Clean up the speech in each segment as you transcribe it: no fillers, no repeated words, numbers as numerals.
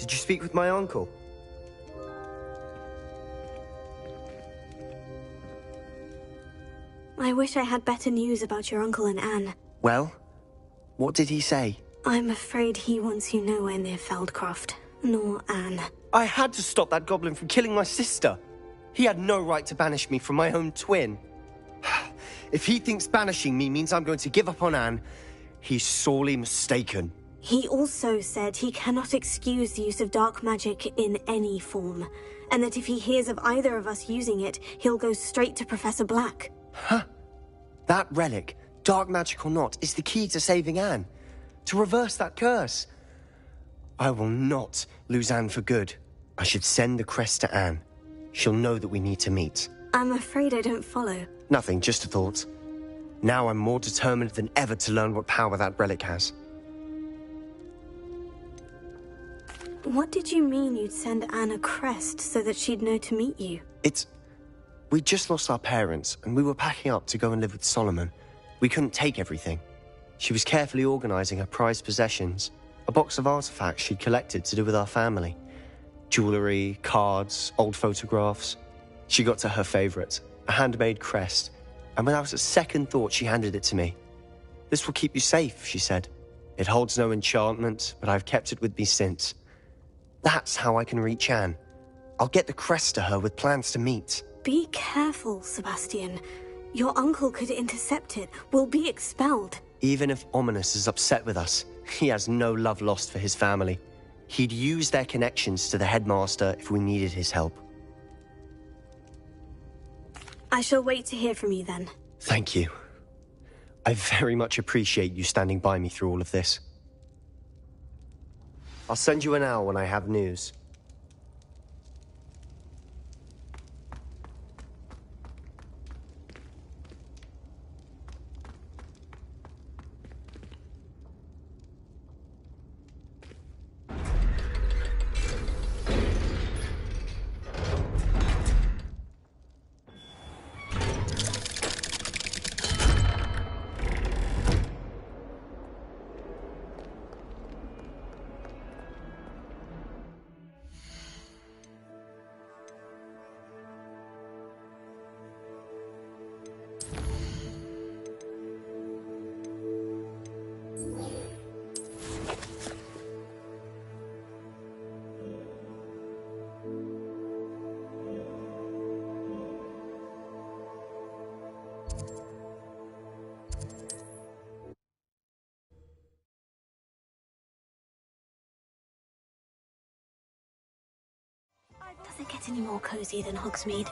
Did you speak with my uncle? I wish I had better news about your uncle and Anne. Well, what did he say? I'm afraid he wants you nowhere near Feldcroft, nor Anne. I had to stop that goblin from killing my sister. He had no right to banish me from my own twin. If he thinks banishing me means I'm going to give up on Anne, he's sorely mistaken. He also said he cannot excuse the use of dark magic in any form, and that if he hears of either of us using it, he'll go straight to Professor Black. Huh? That relic, dark magic or not, is the key to saving Anne. To reverse that curse. I will not lose Anne for good. I should send the crest to Anne. She'll know that we need to meet. I'm afraid I don't follow. Nothing, just a thought. Now I'm more determined than ever to learn what power that relic has. What did you mean you'd send Anne a crest so that she'd know to meet you? We just lost our parents, and we were packing up to go and live with Solomon. We couldn't take everything. She was carefully organizing her prized possessions, a box of artifacts she'd collected to do with our family. Jewelry, cards, old photographs. She got to her favorite, a handmade crest, and without a second thought she handed it to me. This will keep you safe, she said. It holds no enchantment, but I've kept it with me since. That's how I can reach Anne. I'll get the crest to her with plans to meet. Be careful, Sebastian. Your uncle could intercept it. We'll be expelled. Even if Ominous is upset with us, he has no love lost for his family. He'd use their connections to the headmaster if we needed his help. I shall wait to hear from you then. Thank you. I very much appreciate you standing by me through all of this. I'll send you an owl when I have news. Does it get any more cozy than Hogsmeade?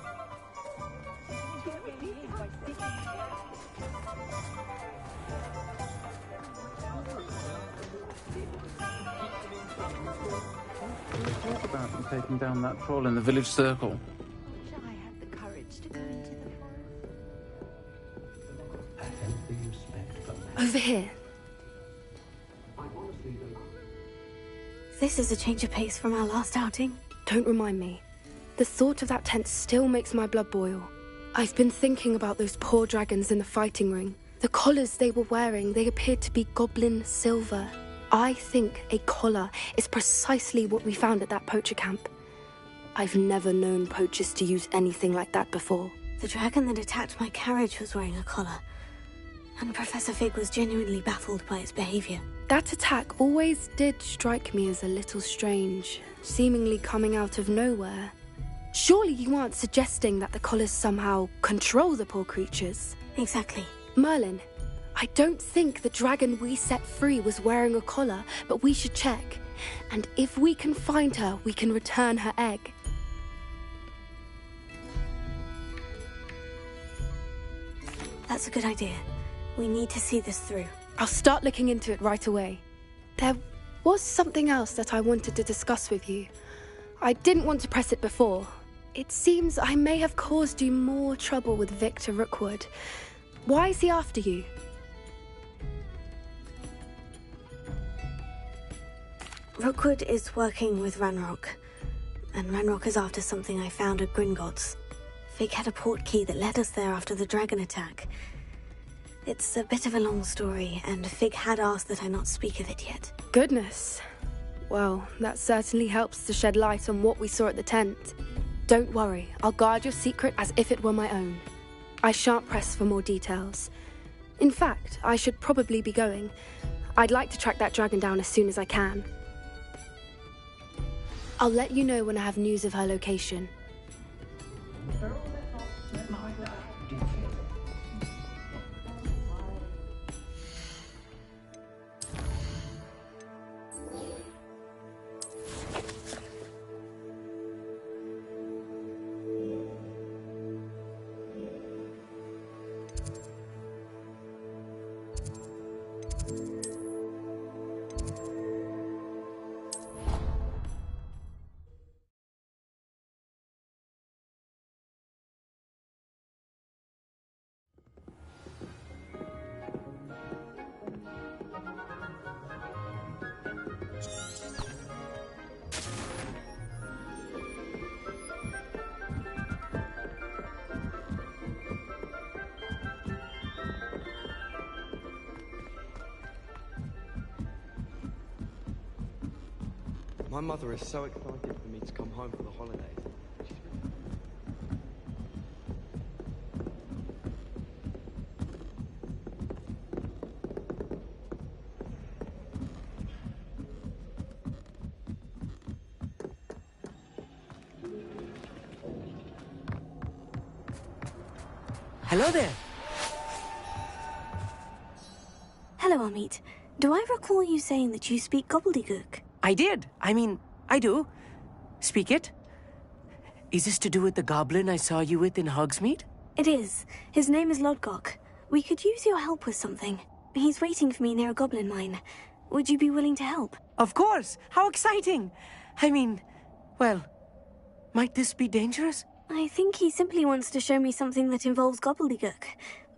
Talk about them taking down that troll in the village circle. I had the courage to go into the Over here. This is a change of pace from our last outing. Don't remind me. The thought of that tent still makes my blood boil. I've been thinking about those poor dragons in the fighting ring. The collars they were wearing, they appeared to be goblin silver. I think a collar is precisely what we found at that poacher camp. I've never known poachers to use anything like that before. The dragon that attacked my carriage was wearing a collar, and Professor Fig was genuinely baffled by its behavior. That attack always did strike me as a little strange, seemingly coming out of nowhere. Surely you aren't suggesting that the collars somehow control the poor creatures? Exactly. Merlin, I don't think the dragon we set free was wearing a collar, but we should check. And if we can find her, we can return her egg. That's a good idea. We need to see this through. I'll start looking into it right away. There was something else that I wanted to discuss with you. I didn't want to press it before. It seems I may have caused you more trouble with Victor Rookwood. Why is he after you? Rookwood is working with Ranrock, and Ranrock is after something I found at Gringotts. Fig had a portkey that led us there after the dragon attack. It's a bit of a long story, and Fig had asked that I not speak of it yet. Goodness. Well, that certainly helps to shed light on what we saw at the tent. Don't worry, I'll guard your secret as if it were my own. I shan't press for more details. In fact, I should probably be going. I'd like to track that dragon down as soon as I can. I'll let you know when I have news of her location. My mother is so excited for me to come home for the holidays. Hello there. Hello, Amit. Do I recall you saying that you speak gobbledygook? I did. I do. Speak it. Is this to do with the goblin I saw you with in Hogsmeade? It is. His name is Lodgok. We could use your help with something. He's waiting for me near a goblin mine. Would you be willing to help? Of course. How exciting. Well, might this be dangerous? I think he simply wants to show me something that involves gobbledygook.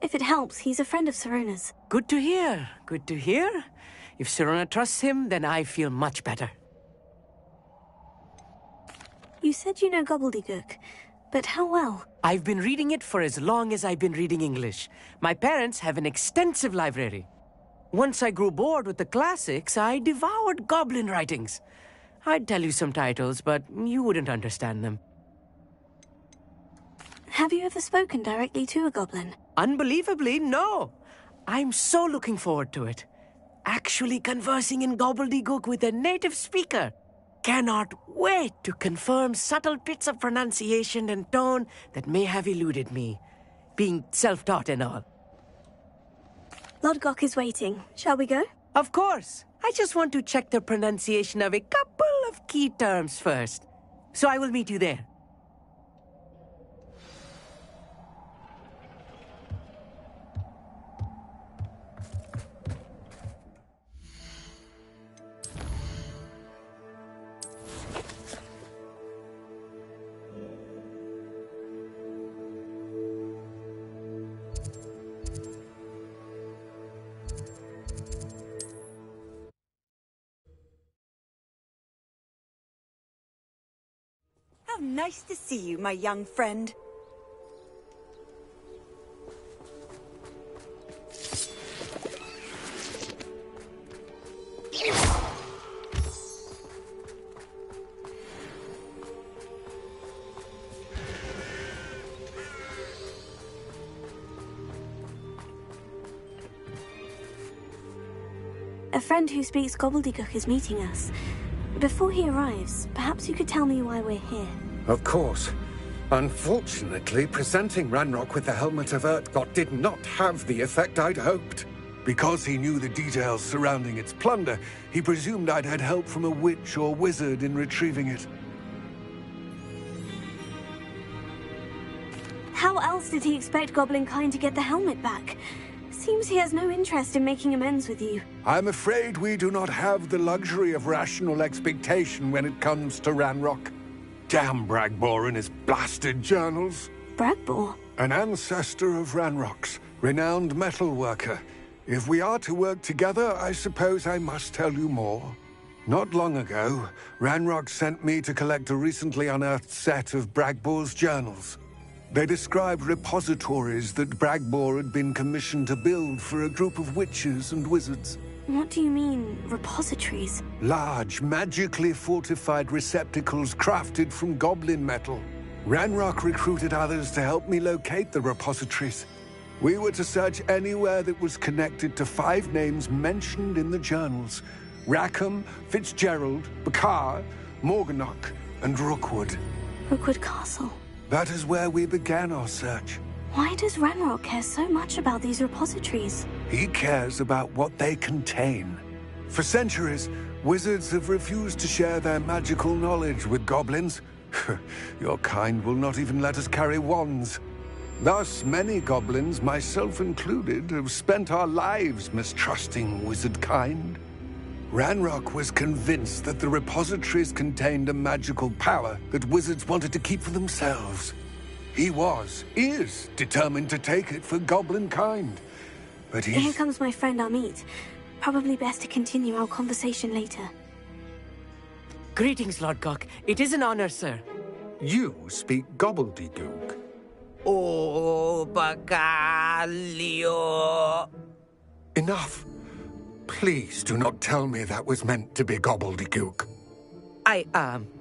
If it helps, he's a friend of Sirona's. Good to hear. Good to hear. If Sirona trusts him, then I feel much better. You said you know gobbledygook, but how well? I've been reading it for as long as I've been reading English. My parents have an extensive library. Once I grew bored with the classics, I devoured goblin writings. I'd tell you some titles, but you wouldn't understand them. Have you ever spoken directly to a goblin? Unbelievably, no. I'm so looking forward to it. Actually conversing in gobbledygook with a native speaker. Cannot wait to confirm subtle bits of pronunciation and tone that may have eluded me, being self-taught and all. Lodgok is waiting. Shall we go? Of course. I just want to check the pronunciation of a couple of key terms first. So I will meet you there. How nice to see you, my young friend. A friend who speaks gobbledygook is meeting us. Before he arrives, perhaps you could tell me why we're here. Of course. Unfortunately, presenting Ranrock with the Helmet of Urtkot did not have the effect I'd hoped. Because he knew the details surrounding its plunder, he presumed I'd had help from a witch or wizard in retrieving it. How else did he expect Goblinkind to get the helmet back? Seems he has no interest in making amends with you. I'm afraid we do not have the luxury of rational expectation when it comes to Ranrock. Damn Bragbor and his blasted journals. Bragbor? An ancestor of Ranrock's, renowned metalworker. If we are to work together, I suppose I must tell you more. Not long ago, Ranrock sent me to collect a recently unearthed set of Bragbor's journals. They described repositories that Bragbor had been commissioned to build for a group of witches and wizards. What do you mean, repositories? Large, magically fortified receptacles crafted from goblin metal. Ranrock recruited others to help me locate the repositories. We were to search anywhere that was connected to 5 names mentioned in the journals: Rackham, Fitzgerald, Bakar, Morganach, and Rookwood. Rookwood Castle. That is where we began our search. Why does Ranrock care so much about these repositories? He cares about what they contain. For centuries, wizards have refused to share their magical knowledge with goblins. Your kind will not even let us carry wands. Thus, many goblins, myself included, have spent our lives mistrusting wizard kind. Ranrock was convinced that the repositories contained a magical power that wizards wanted to keep for themselves. He is determined to take it for goblin kind. But Here comes my friend Amit. Probably best to continue our conversation later. Greetings, Lord Gok. It is an honor, sir. You speak gobbledygook. Oh, Bacalio. Enough. Please do not tell me that was meant to be gobbledygook.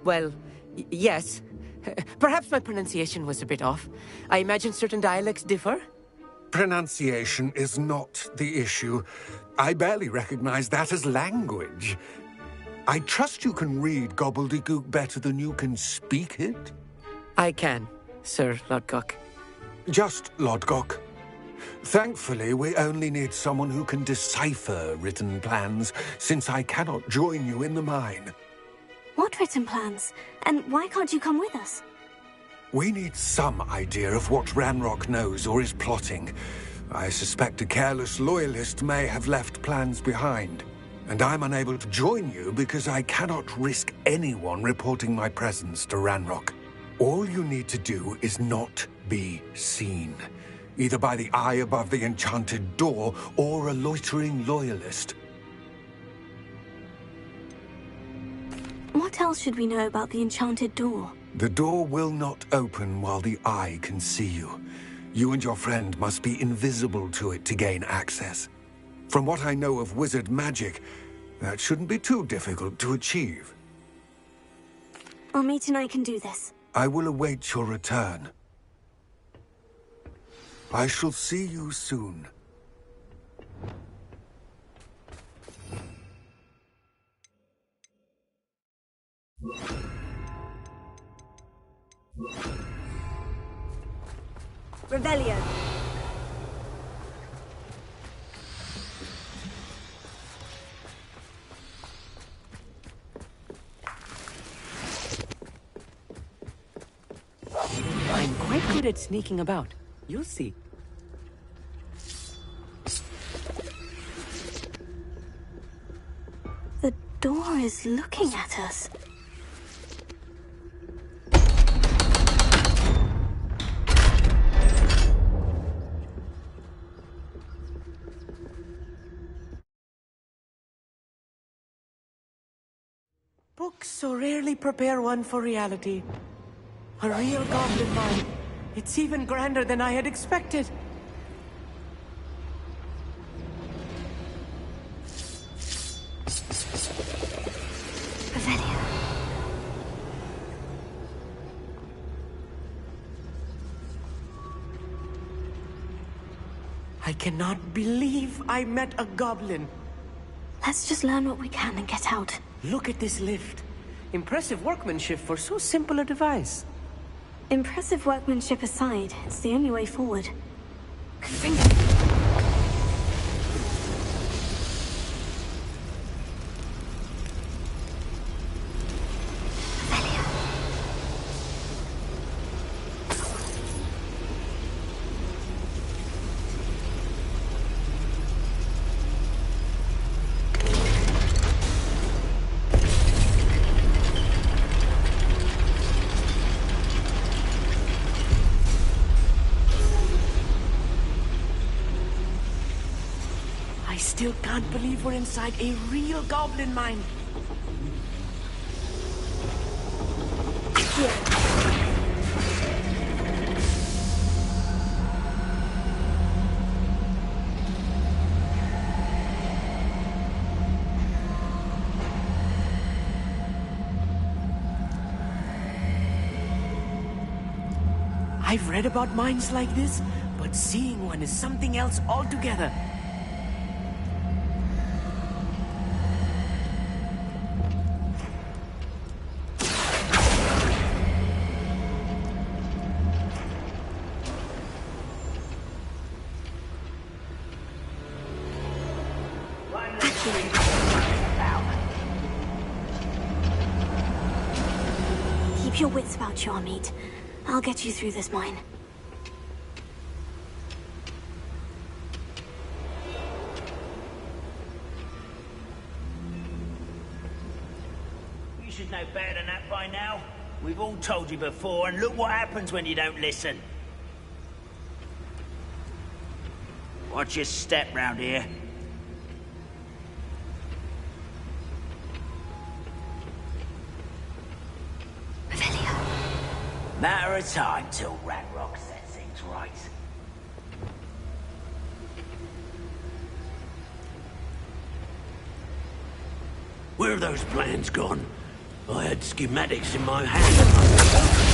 Well, yes. Perhaps my pronunciation was a bit off. I imagine certain dialects differ. Pronunciation is not the issue. I barely recognize that as language. I trust you can read gobbledygook better than you can speak it? I can, Sir Lord Gok. Just Lord Gok. Thankfully, we only need someone who can decipher written plans, since I cannot join you in the mine. What written plans? And why can't you come with us? We need some idea of what Ranrock knows or is plotting. I suspect a careless loyalist may have left plans behind. And I'm unable to join you because I cannot risk anyone reporting my presence to Ranrock. All you need to do is not be seen, either by the eye above the enchanted door or a loitering loyalist. What else should we know about the enchanted door? The door will not open while the eye can see you. You and your friend must be invisible to it to gain access. From what I know of wizard magic, that shouldn't be too difficult to achieve. Amit and I can do this. I will await your return. I shall see you soon. Revelio. I'm quite good at sneaking about. You'll see. The door is looking at us. Books so rarely prepare one for reality. A real goblin mine. It's even grander than I had expected. Revelio. I cannot believe I met a goblin. Let's just learn what we can and get out. Look at this lift. Impressive workmanship for so simple a device. Impressive workmanship aside, it's the only way forward. I still can't believe we're inside a real goblin mine. I've read about mines like this, but seeing one is something else altogether. Keep your wits about you, Amit. I'll get you through this mine. You should know better than that by now. We've all told you before, and look what happens when you don't listen. Watch your step round here. Matter of time till Ranrock sets things right. Where have those plans gone? I had schematics in my hand.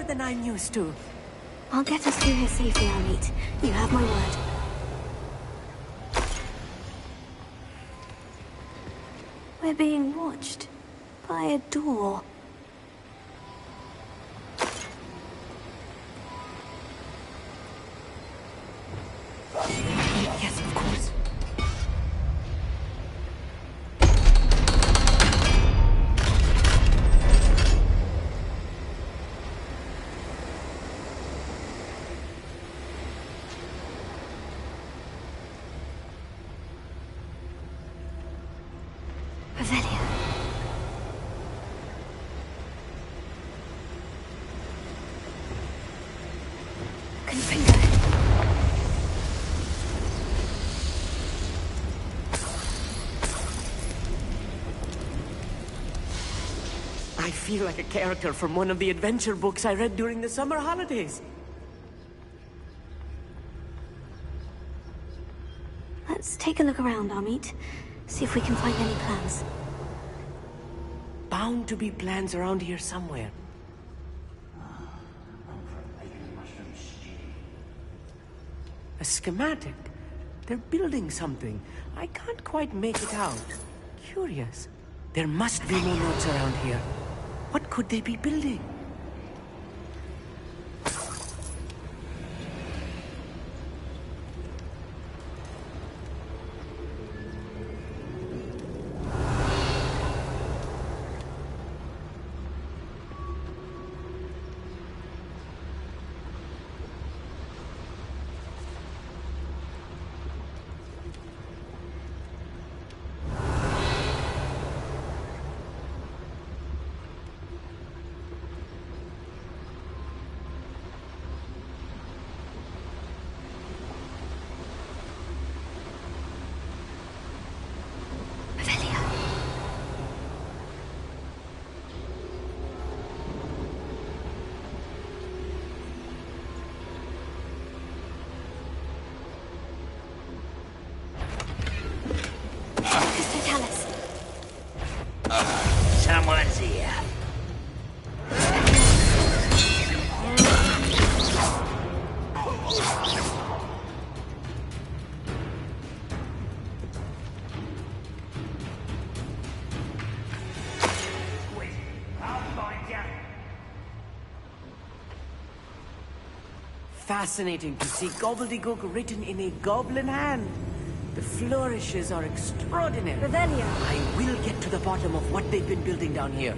Than I'm used to. I'll get us through here safely, Amit. You have my word. We're being watched by a door. Yes, of course. I feel like a character from one of the adventure books I read during the summer holidays. Let's take a look around, Amit. See if we can find any plans. Bound to be plans around here somewhere. A schematic. They're building something. I can't quite make it out. Curious. There must be more notes around here. What could they be building? Someone's here. Wait, I'll find you. Fascinating to see gobbledygook written in a goblin hand. The flourishes are extraordinary. Revelia. I will get to the bottom of what they've been building down here.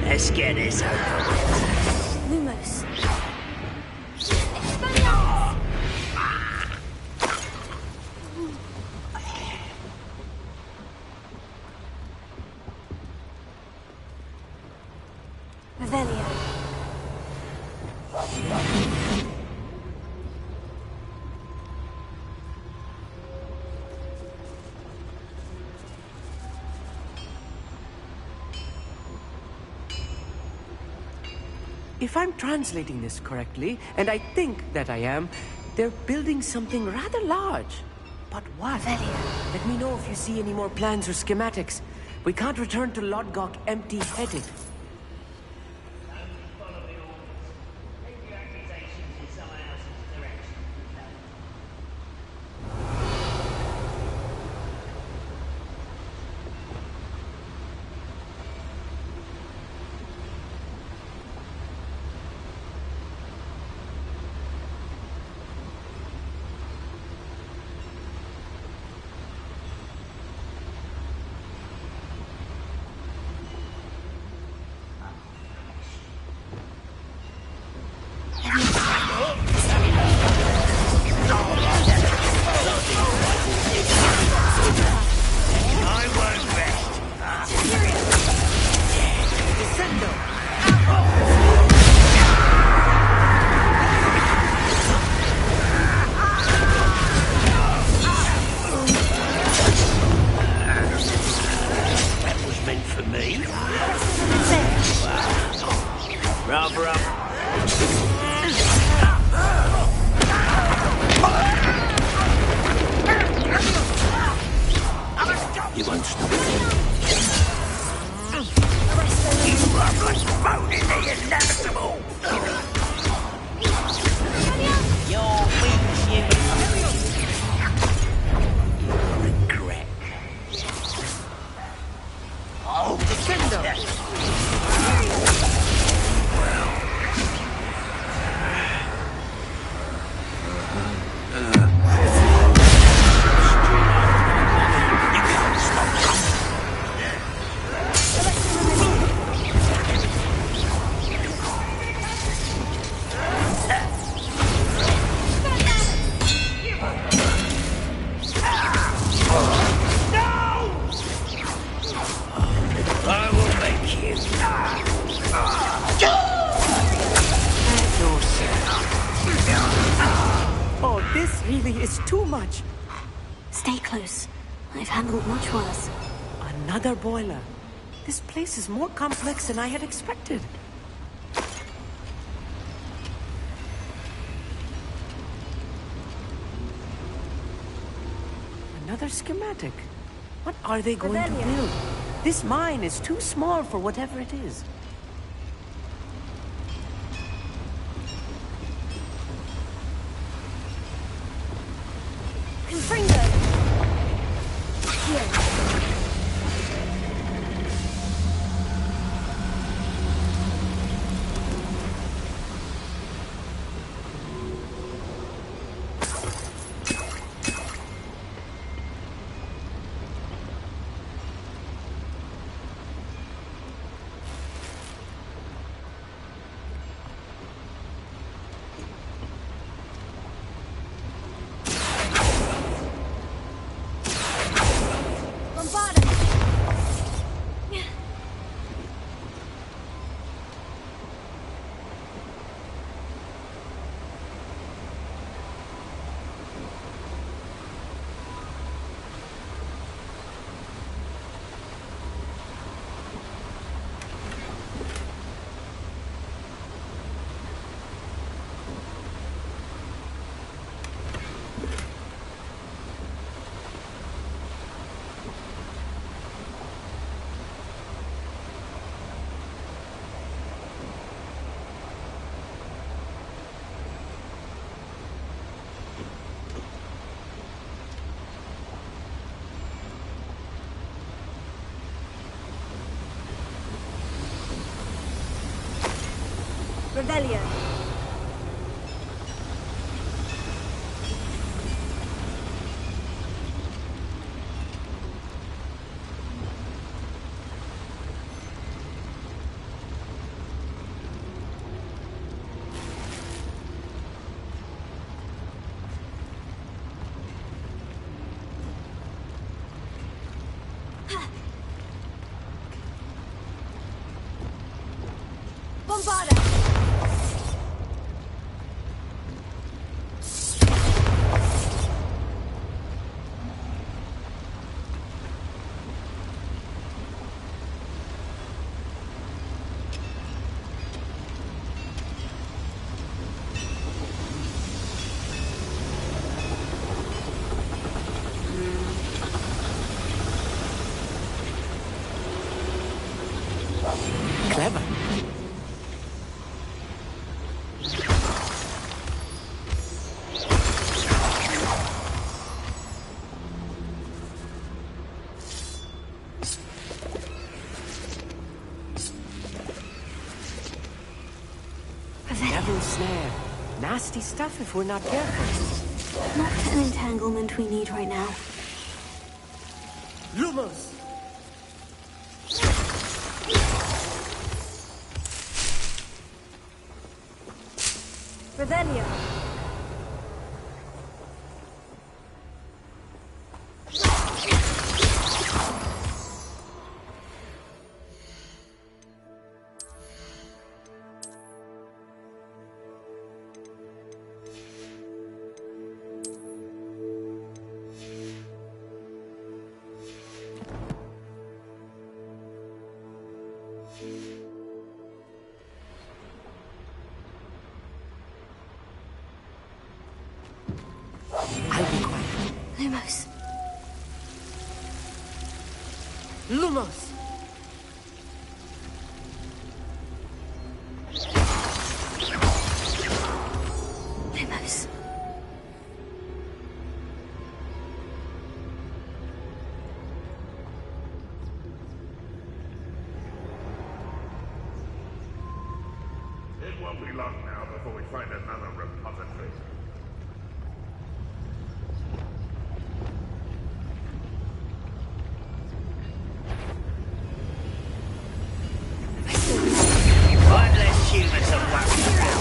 Let's get this over with. Lumos. Revelia. If I'm translating this correctly, and I think that I am, they're building something rather large. But what? Let me know if you see any more plans or schematics. We can't return to Lodgok empty-headed. Stay close. I've handled much worse. Another boiler. This place is more complex than I had expected. Another schematic. What are they going to build? This mine is too small for whatever it is. Rebellion. Bombarda! nasty stuff if we're not careful. Not an entanglement we need right now. Lumos! Revelio. I'll be quiet. Lumos. Lumos! Lumos. It won't be long now before we find another repository. One less human to worry about.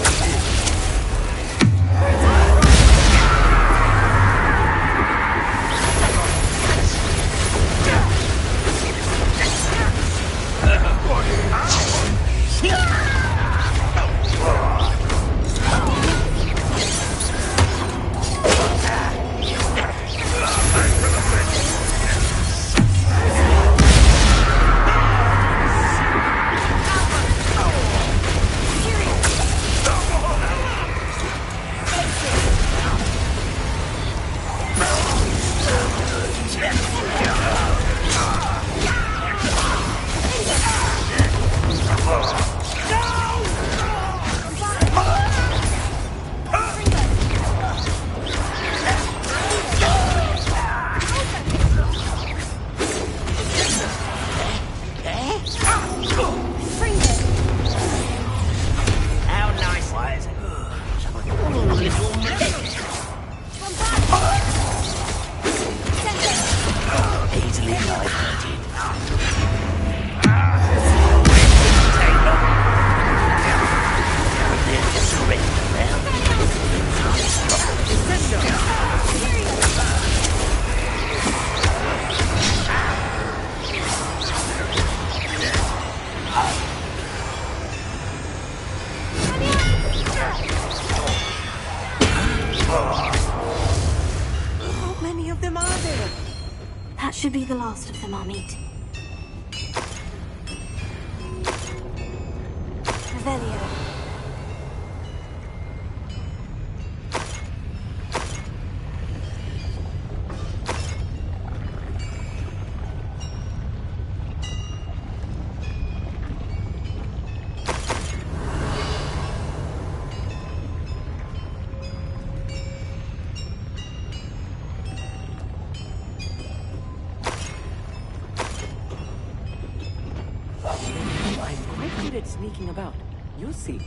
How nice was it? Easily diverted. There's a surrender How many of them are there? That should be the last of them I'll meet. Revelio. I'm quite good at sneaking about. You'll see.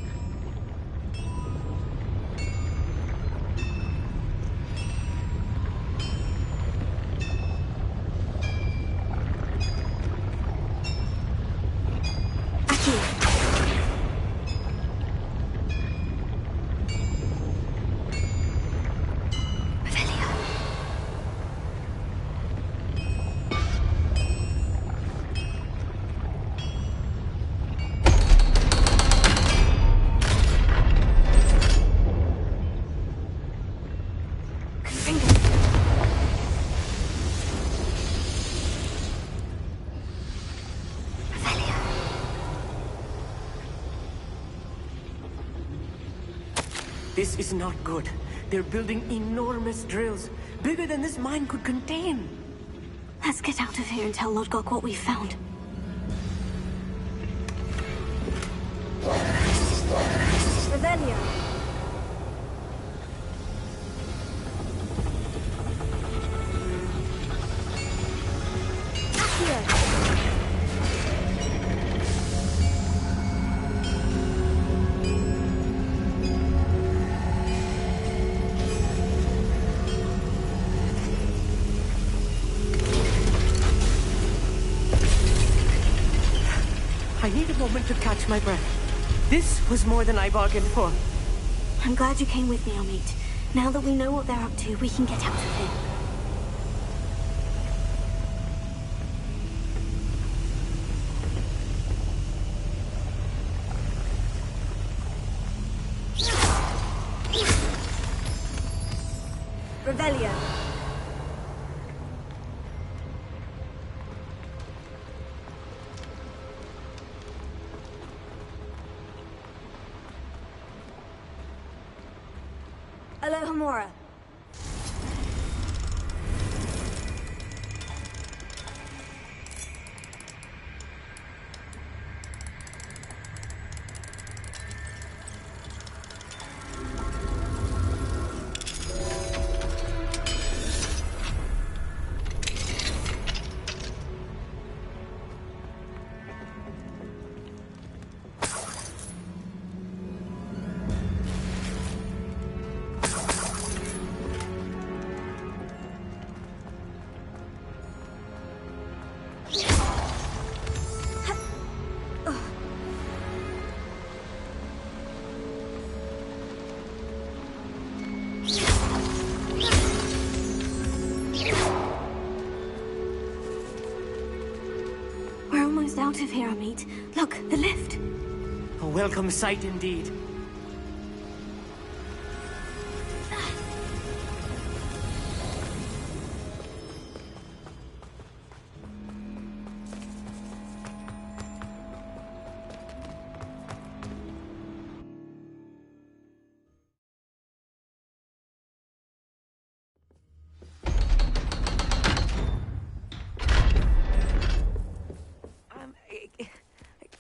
This is not good. They're building enormous drills, bigger than this mine could contain. Let's get out of here and tell Lodgok what we found. Revelio. need a moment to catch my breath. This was more than I bargained for. I'm glad you came with me, Amit. Now that we know what they're up to, we can get out of here. Revelio. Alohomora. Out of here, Amit. Look, the lift. A welcome sight indeed.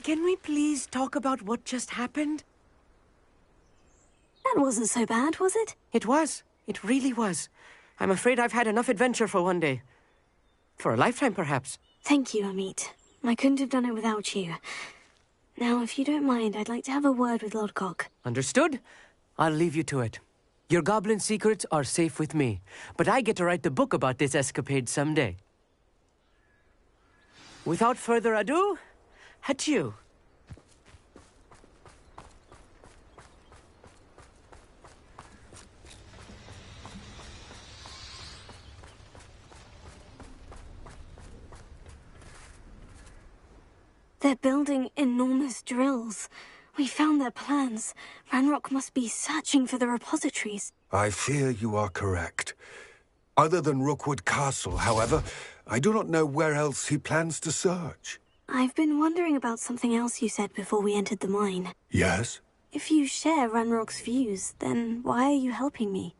Can we please talk about what just happened? That wasn't so bad, was it? It was. It really was. I'm afraid I've had enough adventure for one day. For a lifetime, perhaps. Thank you, Amit. I couldn't have done it without you. Now, if you don't mind, I'd like to have a word with Lodgok. Understood? I'll leave you to it. Your goblin secrets are safe with me, but I get to write the book about this escapade someday. Without further ado, adieu. They're building enormous drills. We found their plans. Ranrock must be searching for the repositories. I fear you are correct. Other than Rookwood Castle, however, I do not know where else he plans to search. I've been wondering about something else you said before we entered the mine. Yes? If you share Ranrock's views, then why are you helping me?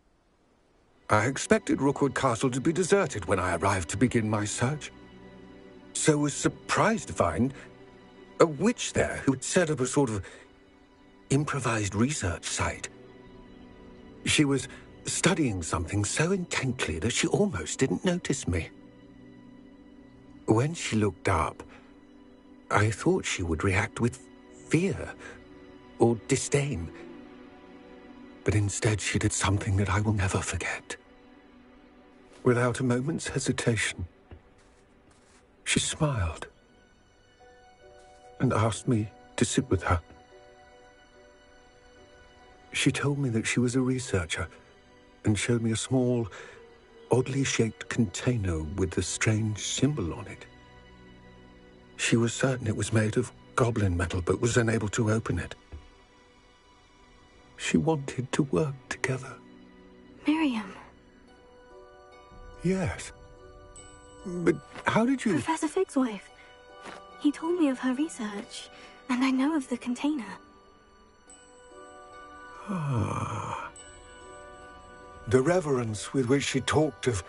I expected Rookwood Castle to be deserted when I arrived to begin my search. So was surprised to find a witch there who had set up a sort of improvised research site. She was studying something so intently that she almost didn't notice me. When she looked up, I thought she would react with fear or disdain. But instead she did something that I will never forget. Without a moment's hesitation, she smiled and asked me to sit with her. She told me that she was a researcher and showed me a small, oddly shaped container with a strange symbol on it. She was certain it was made of goblin metal, but was unable to open it. She wanted to work together. Miriam. Yes. But how did you... Professor Fig's wife. He told me of her research, and I know of the container. Ah. The reverence with which she talked of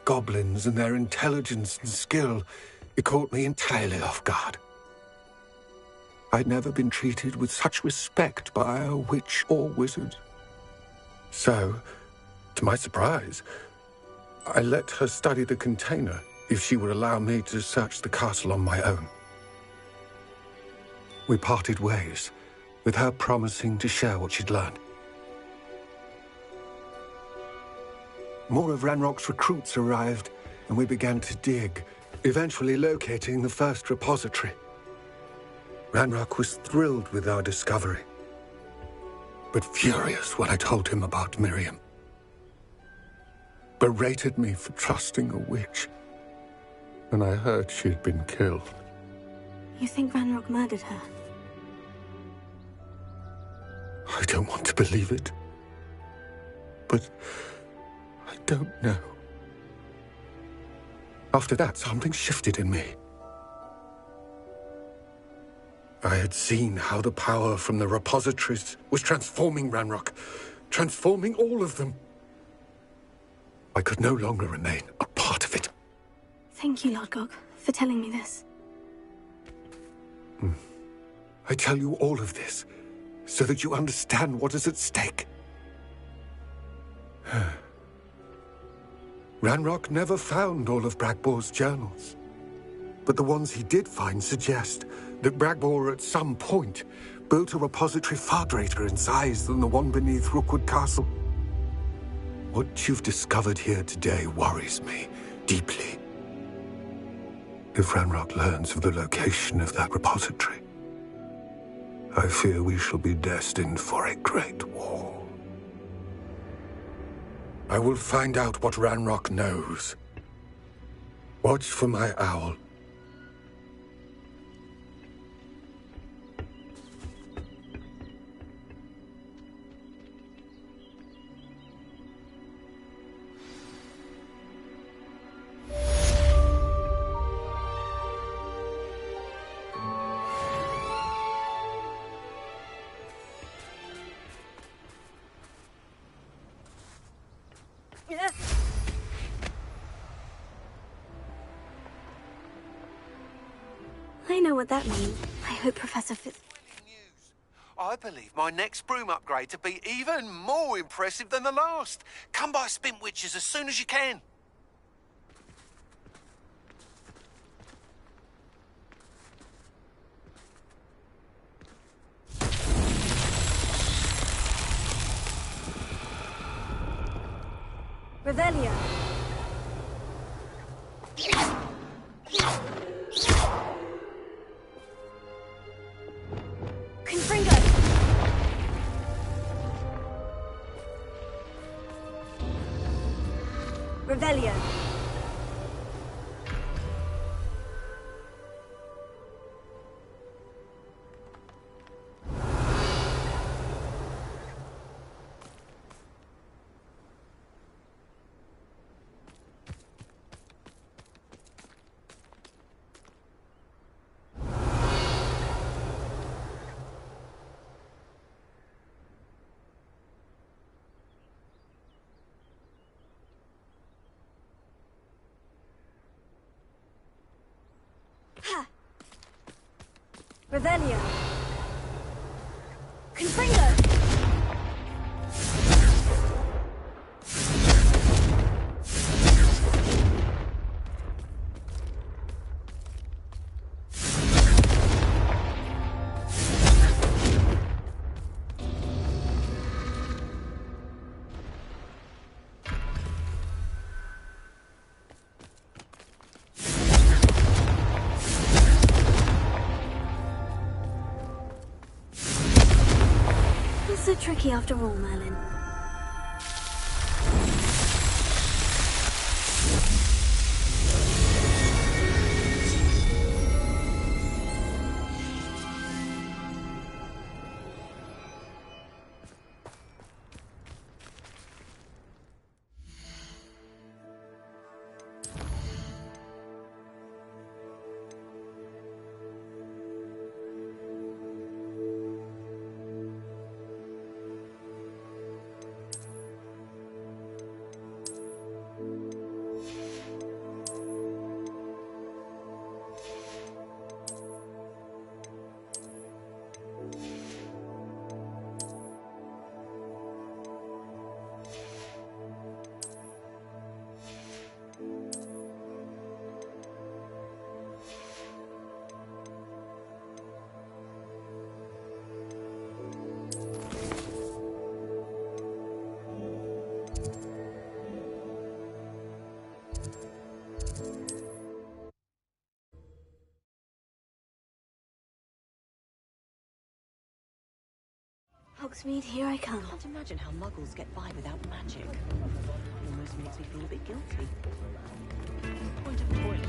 goblins and their intelligence and skill, it caught me entirely off guard. I'd never been treated with such respect by a witch or wizard. So, to my surprise, I let her study the container if she would allow me to search the castle on my own. We parted ways, with her promising to share what she'd learned. More of Ranrock's recruits arrived, and we began to dig, eventually locating the first repository. Ranrock was thrilled with our discovery, but furious when I told him about Miriam. Berated me for trusting a witch when I heard she had been killed. You think Ranrock murdered her? I don't want to believe it, but I don't know. After that, something shifted in me. I had seen how the power from the repositories was transforming Ranrock, transforming all of them. I could no longer remain a part of it. Thank you, Lord Gog, for telling me this. I tell you all of this so that you understand what is at stake. Ranrock never found all of Bragbor's journals, but the ones he did find suggest that Bragbor at some point built a repository far greater in size than the one beneath Rookwood Castle. What you've discovered here today worries me deeply. If Ranrock learns of the location of that repository, I fear we shall be destined for a great war. I will find out what Ranrock knows. Watch for my owl. I know what that means. I hope Professor Fitz... I believe my next broom upgrade to be even more impressive than the last. Come by Spint Witches as soon as you can. Revelio. Confringo. Revelio. Revelio. Confringo. So tricky after all, Merlin. Hogsmeade, here I come. I can't imagine how muggles get by without magic. Almost makes me feel a bit guilty. Point of toilet.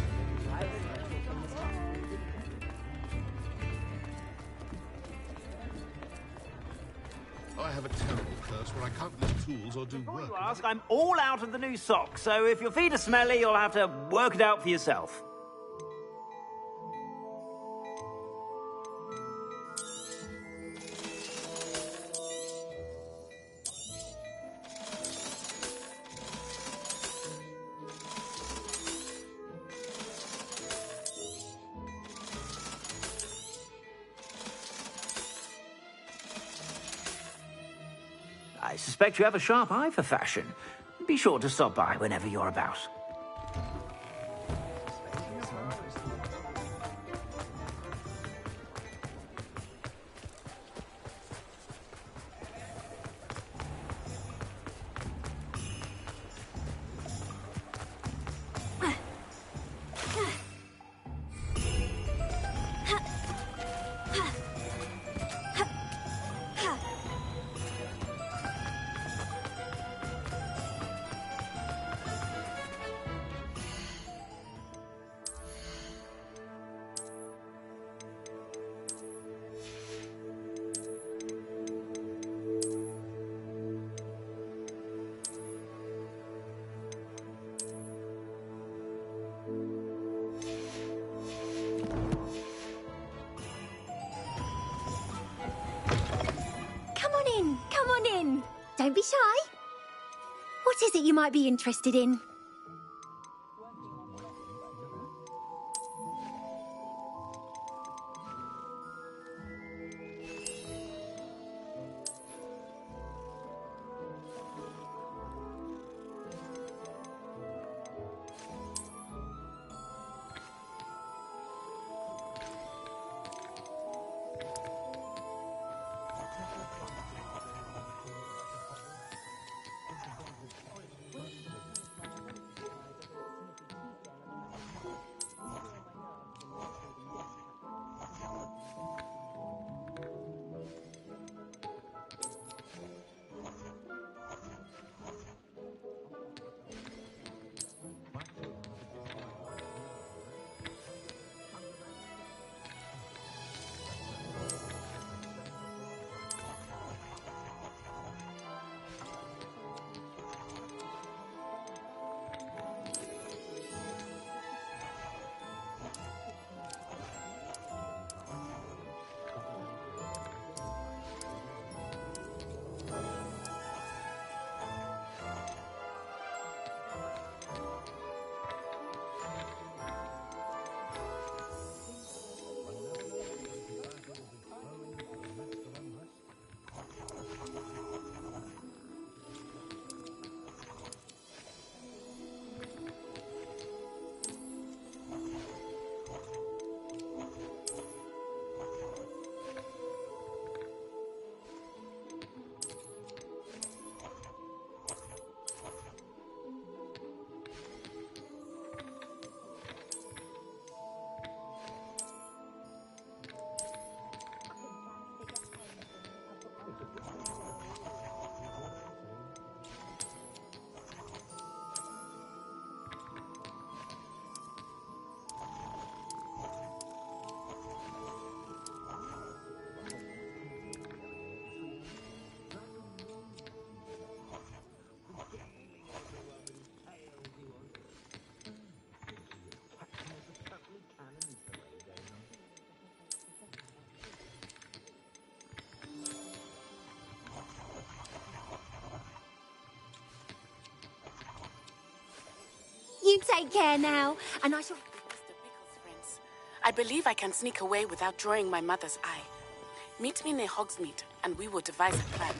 I have a terrible curse where I can't lift tools or do Before work. you ask, I'm all out of the new socks, so if your feet are smelly, you'll have to work it out for yourself. I suspect you have a sharp eye for fashion. Be sure to stop by whenever you're about. Don't be shy. What is it you might be interested in? You take care now, and I shall... Mr. Pickles, friends. I believe I can sneak away without drawing my mother's eye. Meet me near Hogsmeade, and we will devise a plan.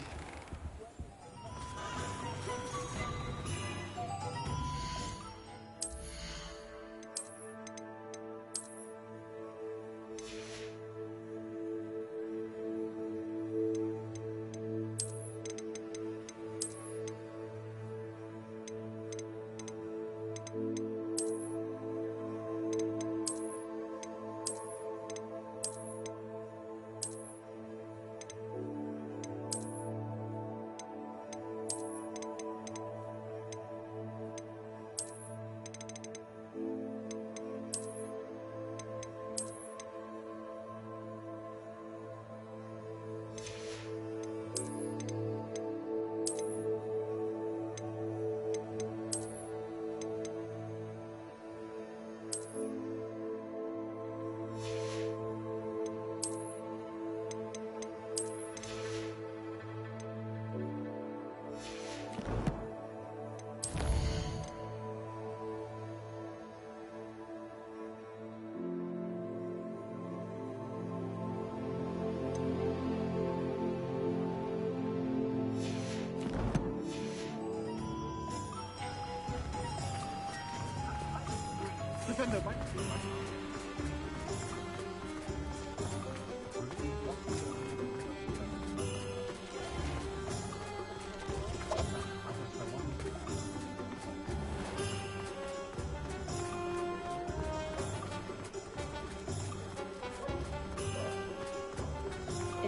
If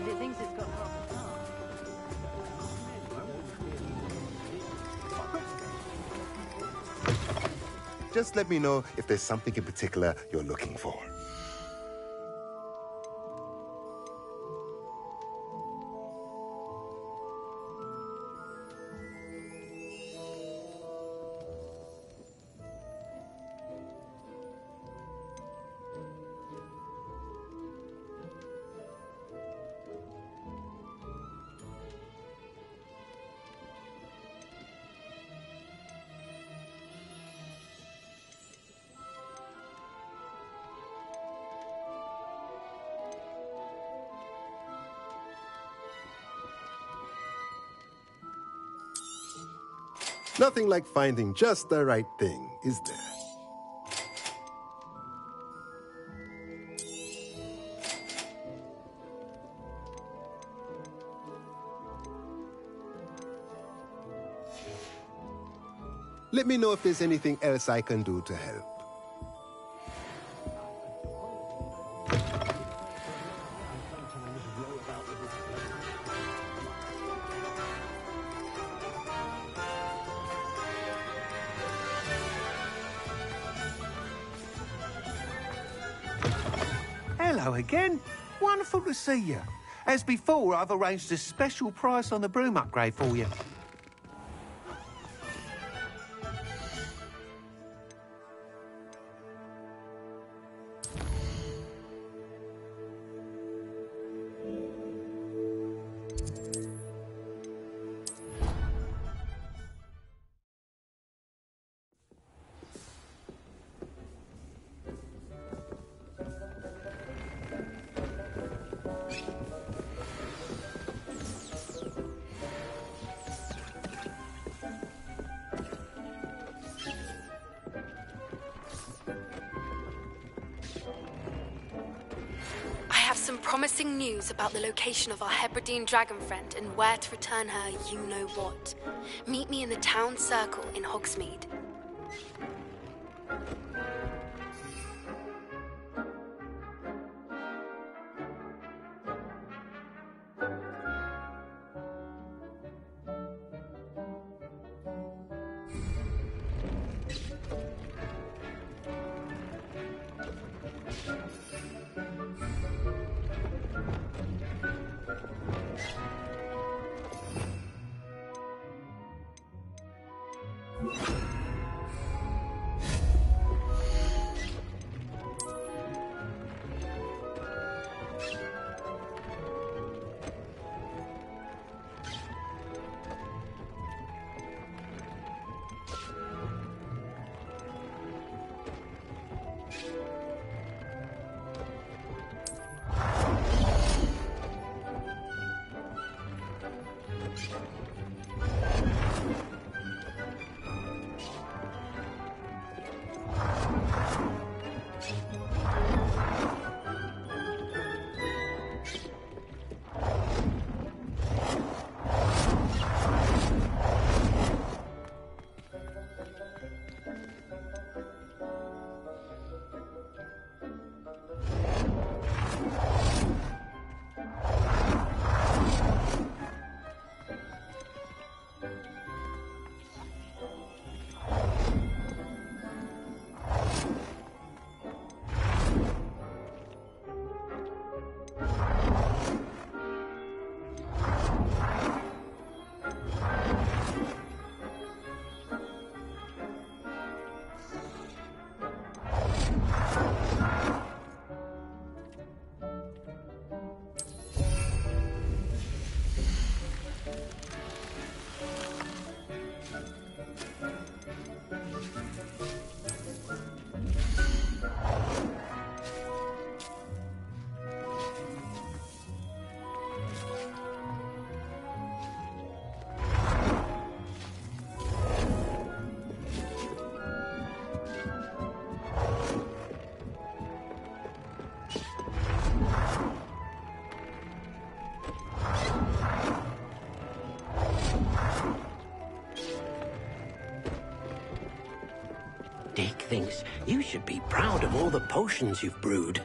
it thinks it's got half a car. Just let me know if there's something in particular you're looking for. Nothing like finding just the right thing, is there? Let me know if there's anything else I can do to help. Hello again. Wonderful to see you. As before, I've arranged a special price on the broom upgrade for you. Some promising news about the location of our Hebridean dragon friend and where to return her you-know-what. Meet me in the town circle in Hogsmeade. thinks you should be proud of all the potions you've brewed.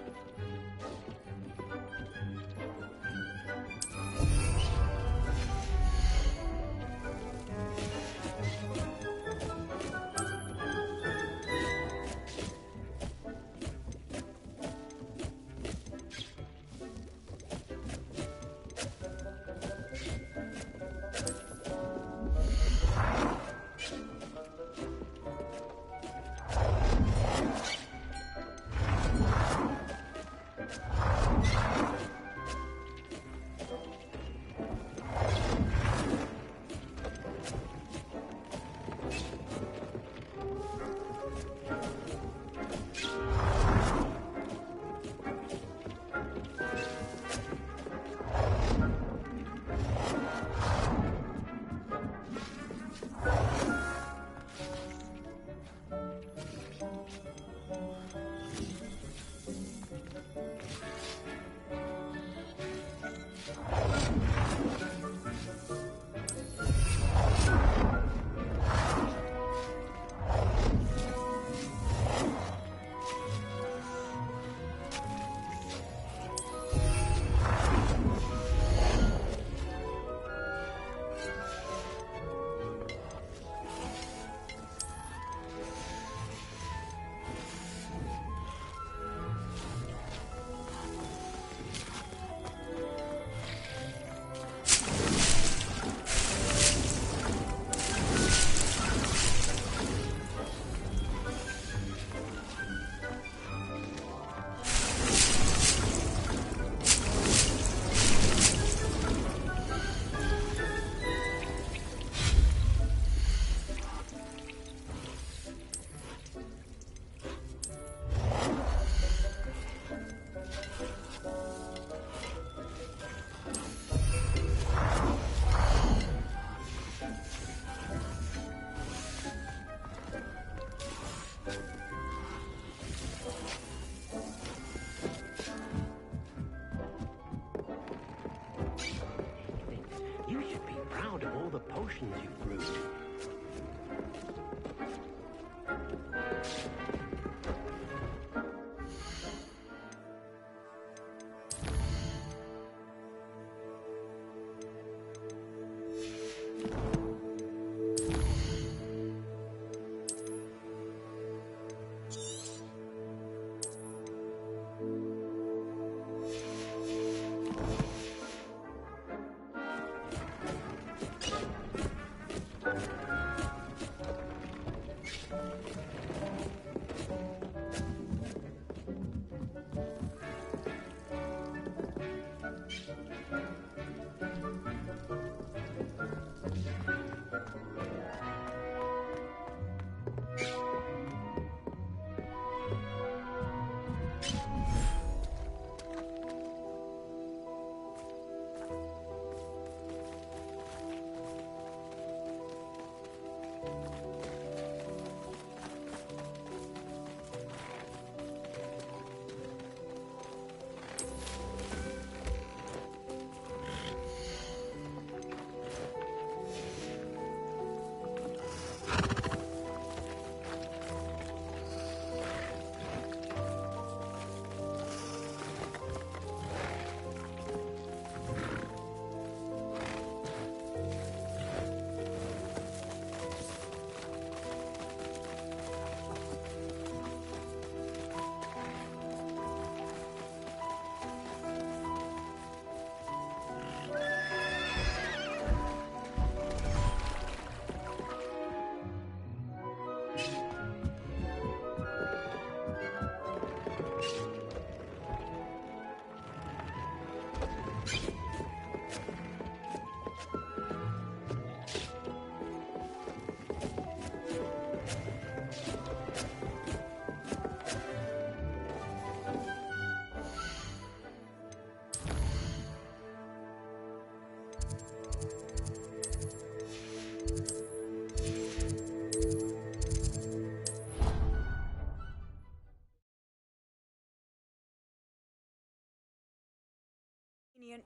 Potions you've brewed.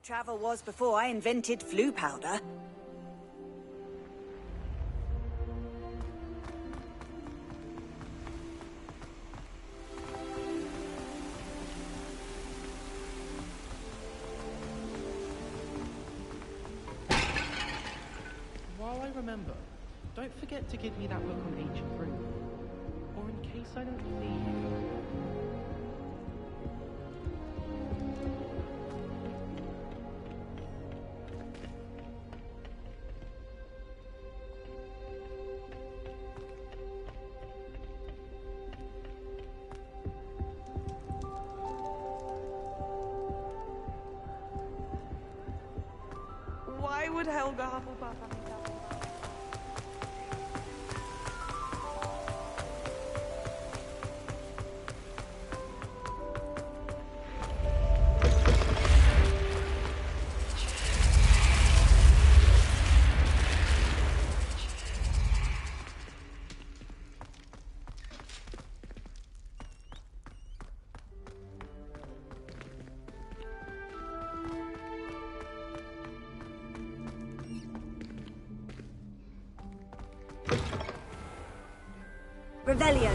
Travel was before I invented flu powder. remember, don't forget to give me that book on ancient Rome. Or in case I don't need it. Why would Helga Hufflepuff have me that? Revelio.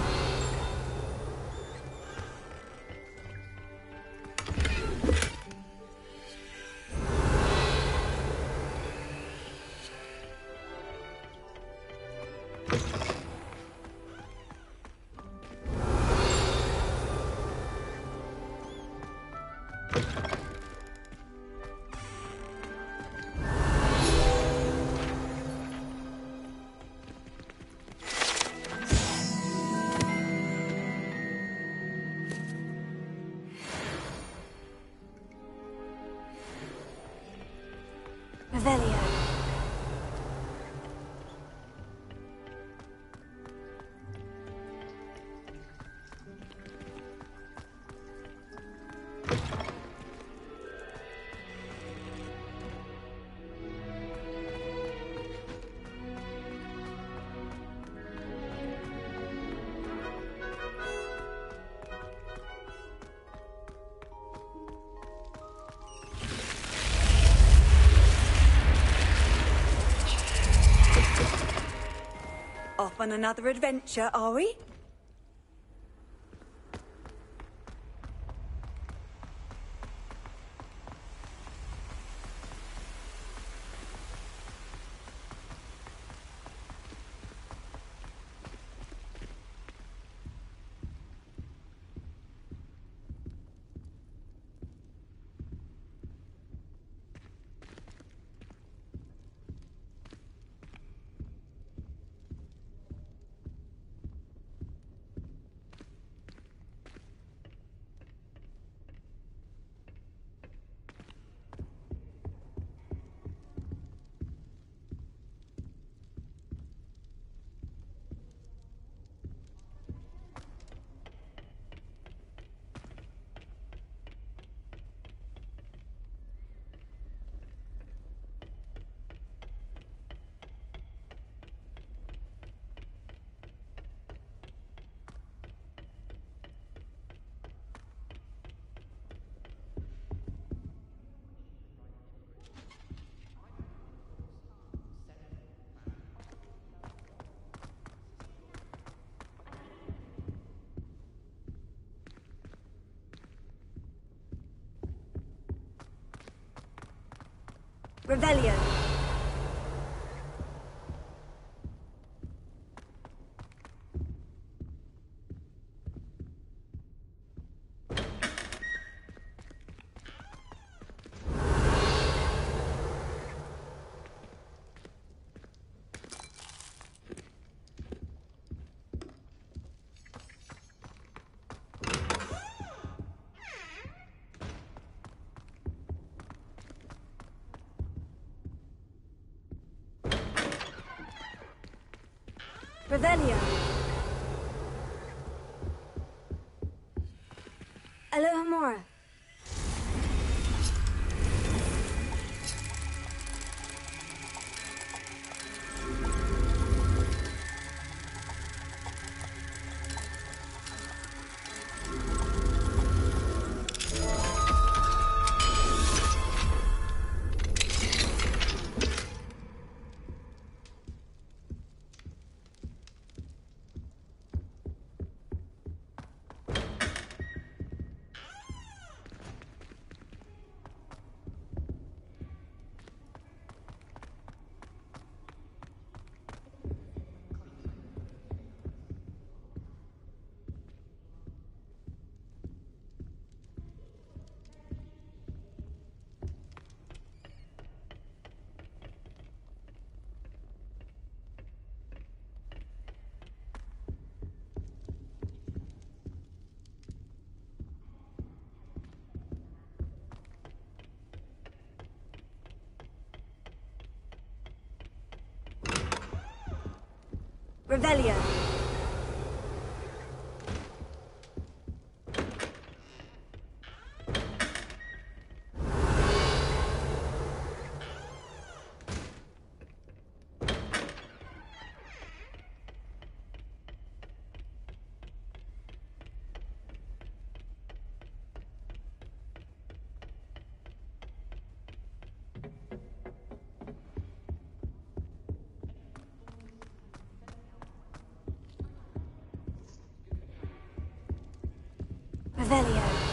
Revelio. Off on another adventure, are we? Revelio. Revelio. Alohomora. Revelio. Revelio.